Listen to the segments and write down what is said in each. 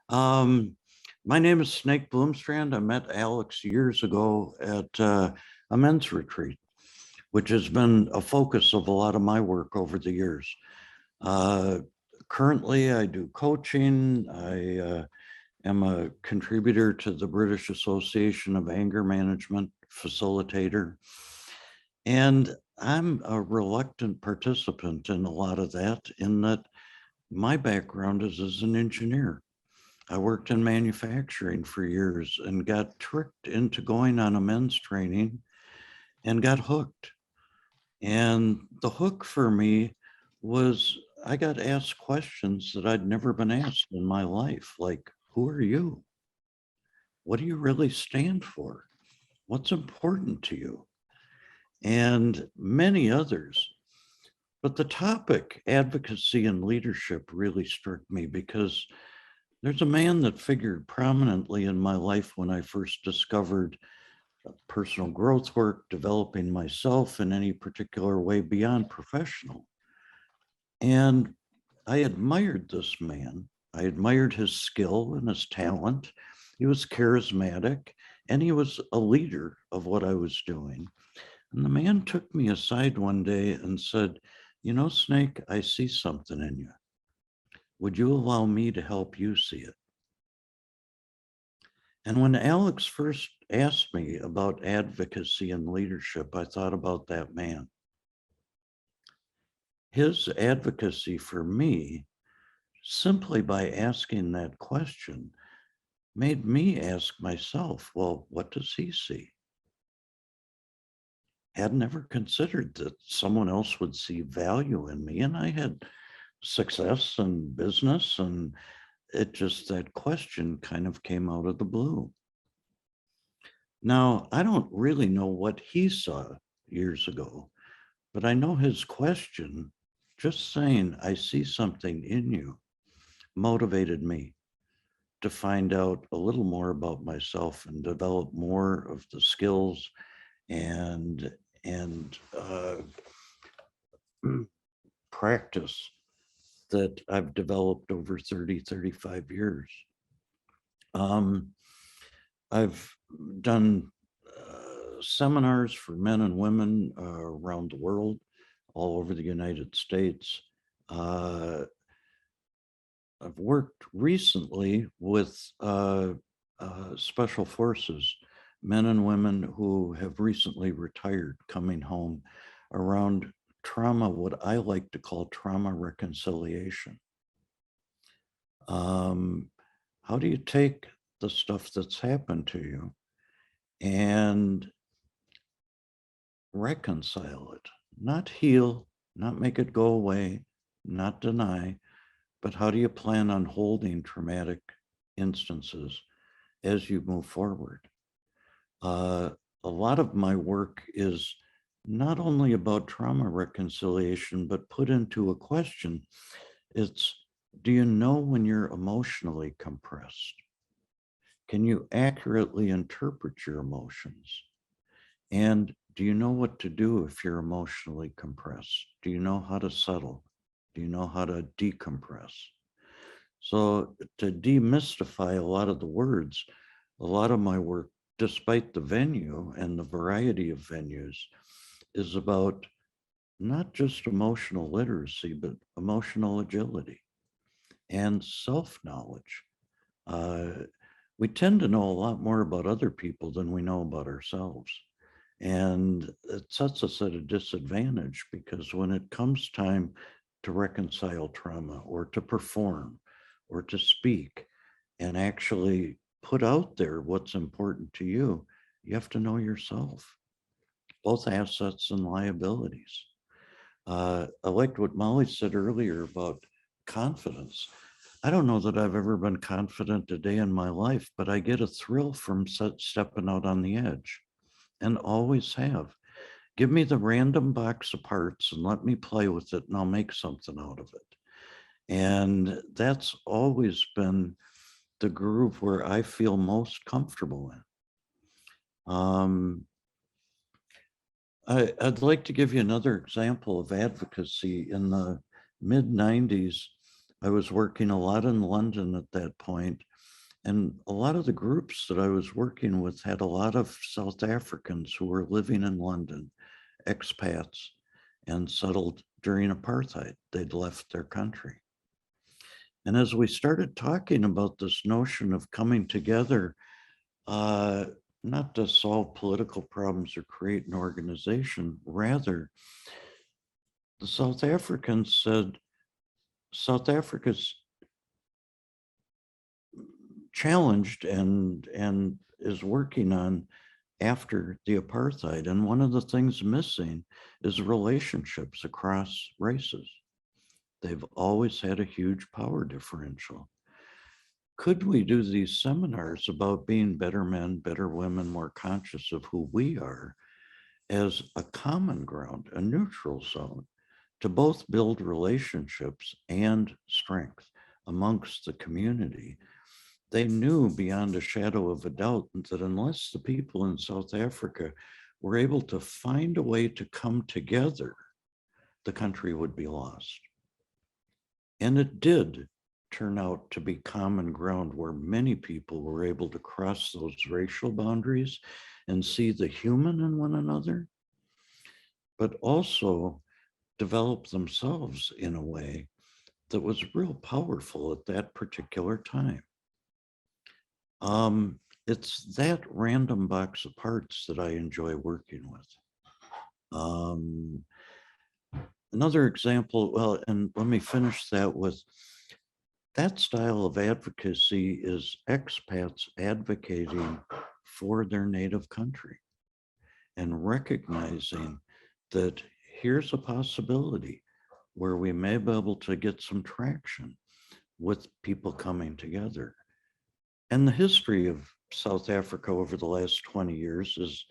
Um, my name is Snake Bloomstrand. I met Alex years ago at a men's retreat, which has been a focus of a lot of my work over the years. Uh, Currently, I do coaching. I am a contributor to the British Association of Anger Management Facilitator. And I'm a reluctant participant in a lot of that, in that my background is as an engineer. I worked in manufacturing for years and got tricked into going on a men's training and got hooked. And the hook for me was I got asked questions that I'd never been asked in my life, like, who are you? What do you really stand for? What's important to you? And many others. But the topic, advocacy and leadership, really struck me because there's a man that figured prominently in my life when I first discovered personal growth work, developing myself in any particular way beyond professional. And I admired this man. I admired his skill and his talent. He was charismatic and he was a leader of what I was doing. And the man took me aside one day and said, "You know, Snake, I see something in you. Would you allow me to help you see it?" And when Alex first asked me about advocacy and leadership, I thought about that man. His advocacy for me, simply by asking that question, made me ask myself, well, what does he see? Had never considered that someone else would see value in me. And I had success and business, and it just, that question kind of came out of the blue. Now, I don't really know what he saw years ago, but I know his question, just saying, I see something in you, motivated me to find out a little more about myself and develop more of the skills and and practice that I've developed over 30, 35 years. Um, I've done seminars for men and women around the world, all over the United States. Uh, I've worked recently with special forces, men and women who have recently retired, coming home around trauma, what I like to call trauma reconciliation. Um, how do you take the stuff that's happened to you and reconcile it? Not heal, not make it go away, not deny, but how do you plan on holding traumatic instances as you move forward? Uh, a lot of my work is not only about trauma reconciliation, but put into a question. It's, do you know when you're emotionally compressed? Can you accurately interpret your emotions? And do you know what to do if you're emotionally compressed? Do you know how to settle? Do you know how to decompress? So, to demystify a lot of the words, a lot of my work, despite the venue and the variety of venues, is about not just emotional literacy, but emotional agility and self knowledge. Uh, we tend to know a lot more about other people than we know about ourselves. And it sets us at a disadvantage because when it comes time to reconcile trauma or to perform or to speak and actually put out there what's important to you, you have to know yourself, both assets and liabilities. I liked what Molly said earlier about confidence. I don't know that I've ever been confident a day in my life, but I get a thrill from stepping out on the edge and always have. Give me the random box of parts and let me play with it and I'll make something out of it. And that's always been the groove where I feel most comfortable in. I'd like to give you another example of advocacy. In the mid 90s, I was working a lot in London at that point, and a lot of the groups that I was working with had a lot of South Africans who were living in London, expats, and settled during apartheid. They'd left their country. And as we started talking about this notion of coming together, uh, not to solve political problems or create an organization, rather, the South Africans said, South Africa's challenged and is working on after the apartheid. And one of the things missing is relationships across races. They've always had a huge power differential. Could we do these seminars about being better men, better women, more conscious of who we are as a common ground, a neutral zone, to both build relationships and strength amongst the community? They knew beyond a shadow of a doubt that unless the people in South Africa were able to find a way to come together, the country would be lost. And it did turn out to be common ground where many people were able to cross those racial boundaries and see the human in one another, but also develop themselves in a way that was real powerful at that particular time. It's that random box of parts that I enjoy working with. Another example, well, and let me finish that with that style of advocacy is expats advocating for their native country and recognizing that here's a possibility where we may be able to get some traction with people coming together. And the history of South Africa over the last 20 years is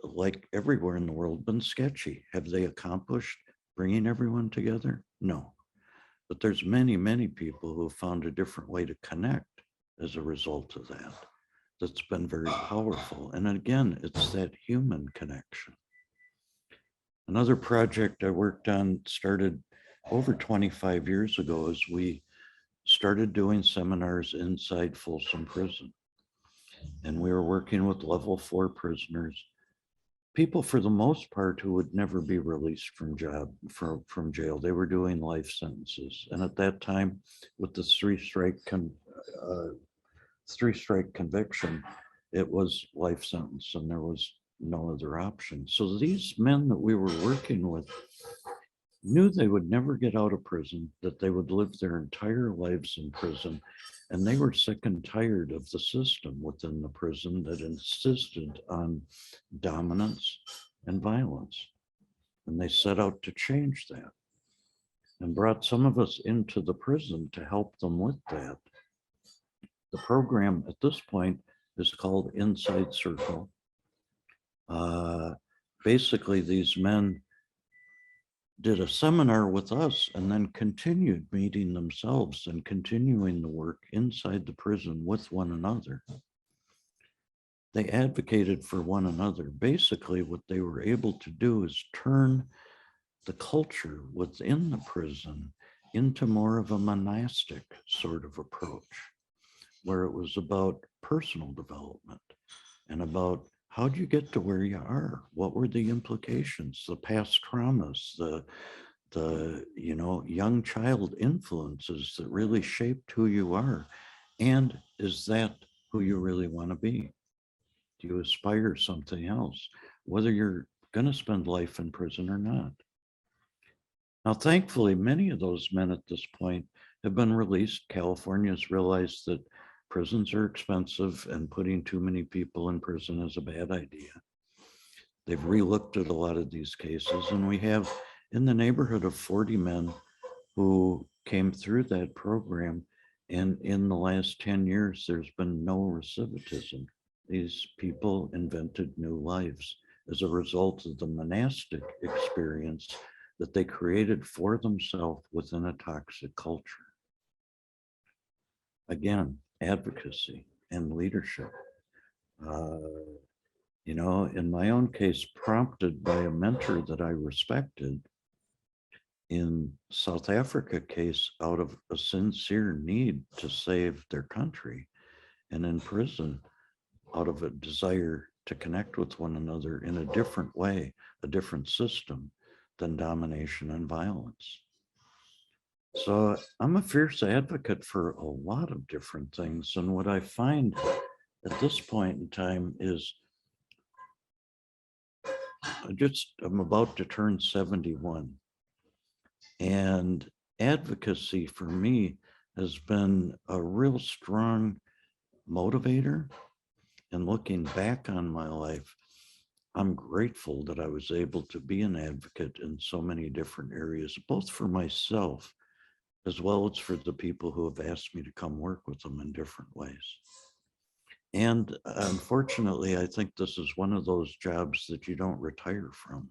like everywhere in the world, been sketchy. Have they accomplished bringing everyone together? No. But there's many, many people who have found a different way to connect as a result of that. That's been very powerful. And again, it's that human connection. Another project I worked on started over 25 years ago as we started doing seminars inside Folsom Prison. And we were working with level 4 prisoners, people for the most part who would never be released from jail. They were doing life sentences. And at that time, with the three strike conviction, it was life sentence and there was no other option. So these men that we were working with knew they would never get out of prison, that they would live their entire lives in prison. And they were sick and tired of the system within the prison that insisted on dominance and violence. And they set out to change that and brought some of us into the prison to help them with that. The program at this point is called Inside Circle. Basically, these men did a seminar with us and then continued meeting themselves and continuing the work inside the prison with one another. They advocated for one another. Basically, what they were able to do is turn the culture within the prison into more of a monastic sort of approach, where it was about personal development and about how do you get to where you are? What were the implications, the past traumas, the young child influences that really shaped who you are? And is that who you really want to be? Do you aspire something else, whether you're going to spend life in prison or not? Now, thankfully, many of those men at this point have been released. California's realized that prisons are expensive and putting too many people in prison is a bad idea. They've relooked at a lot of these cases, and we have in the neighborhood of 40 men who came through that program. And in the last 10 years, there's been no recidivism. These people invented new lives as a result of the monastic experience that they created for themselves within a toxic culture. Again, advocacy and leadership. In my own case, prompted by a mentor that I respected, in South Africa case out of a sincere need to save their country, and in prison out of a desire to connect with one another in a different way, a different system than domination and violence. So I'm a fierce advocate for a lot of different things. And what I find at this point in time is I'm about to turn 71. And advocacy for me has been a real strong motivator. And looking back on my life, I'm grateful that I was able to be an advocate in so many different areas, both for myself as well as for the people who have asked me to come work with them in different ways. And unfortunately, I think this is one of those jobs that you don't retire from.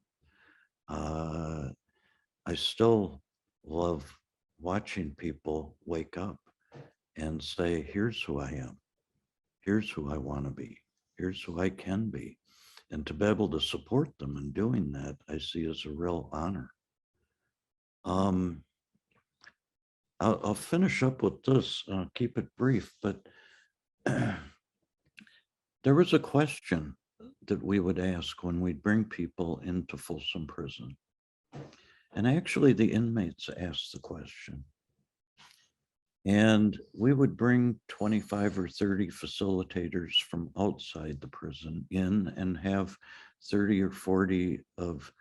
I still love watching people wake up and say, here's who I am. Here's who I want to be. Here's who I can be. And to be able to support them in doing that, I see as a real honor. I'll finish up with this, keep it brief, but there was a question that we would ask when we'd bring people into Folsom Prison. And actually the inmates asked the question. And we would bring 25 or 30 facilitators from outside the prison in and have 30 or 40 of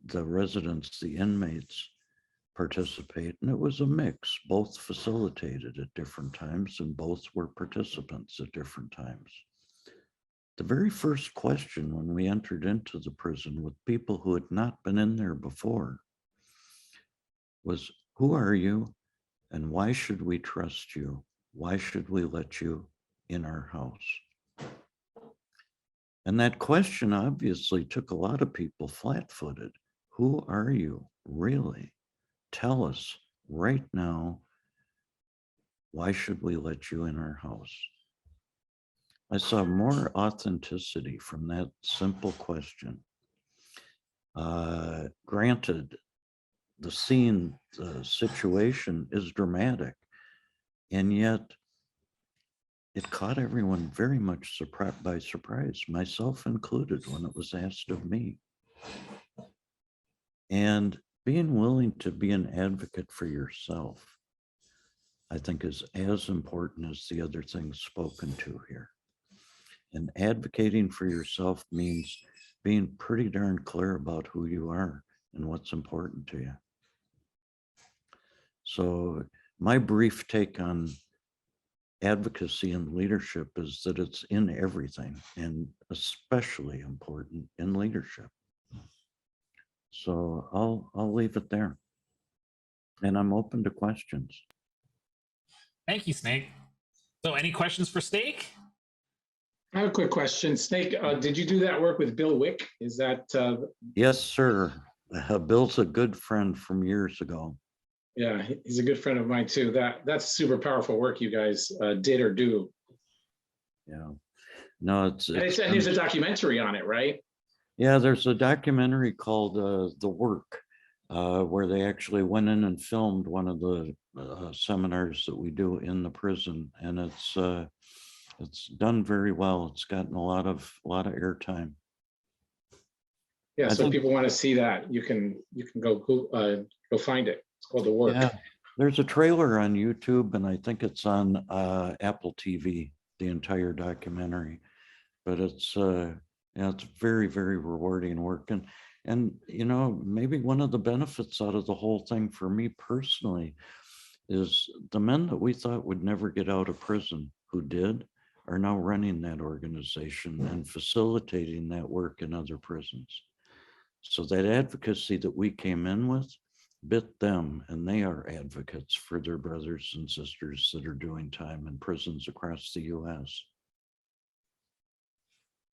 the residents, the inmates, participate. And it was a mix, both facilitated at different times and both were participants at different times. The very first question when we entered into the prison with people who had not been in there before was, who are you and why should we trust you? Why should we let you in our house? And that question obviously took a lot of people flat-footed. Who are you, really? Tell us right now, why should we let you in our house? I saw more authenticity from that simple question. Granted, the scene, the situation is dramatic, and yet it caught everyone very much by surprise, myself included, when it was asked of me. And being willing to be an advocate for yourself, I think, is as important as the other things spoken to here. And advocating for yourself means being pretty darn clear about who you are and what's important to you. So my brief take on advocacy and leadership is that it's in everything, and especially important in leadership. So I'll leave it there. And I'm open to questions. Thank you, Snake. So any questions for Snake? I have a quick question. Snake, did you do that work with Bill Wick? Is that? Yes, sir. Bill's a good friend from years ago. Yeah, he's a good friend of mine too. That's super powerful work you guys did or do. Yeah. No, and there's a documentary on it, right? Yeah, there's a documentary called The Work, where they actually went in and filmed one of the seminars that we do in the prison, and it's done very well. It's gotten a lot of airtime. Yeah, so if people want to see that, you can go find it. It's called The Work. Yeah, there's a trailer on YouTube, and I think it's on Apple TV, the entire documentary. But it's it's very, very rewarding work, and you know, maybe one of the benefits out of the whole thing for me personally is the men that we thought would never get out of prison who did are now running that organization and facilitating that work in other prisons. So that advocacy that we came in with bit them, and they are advocates for their brothers and sisters that are doing time in prisons across the US.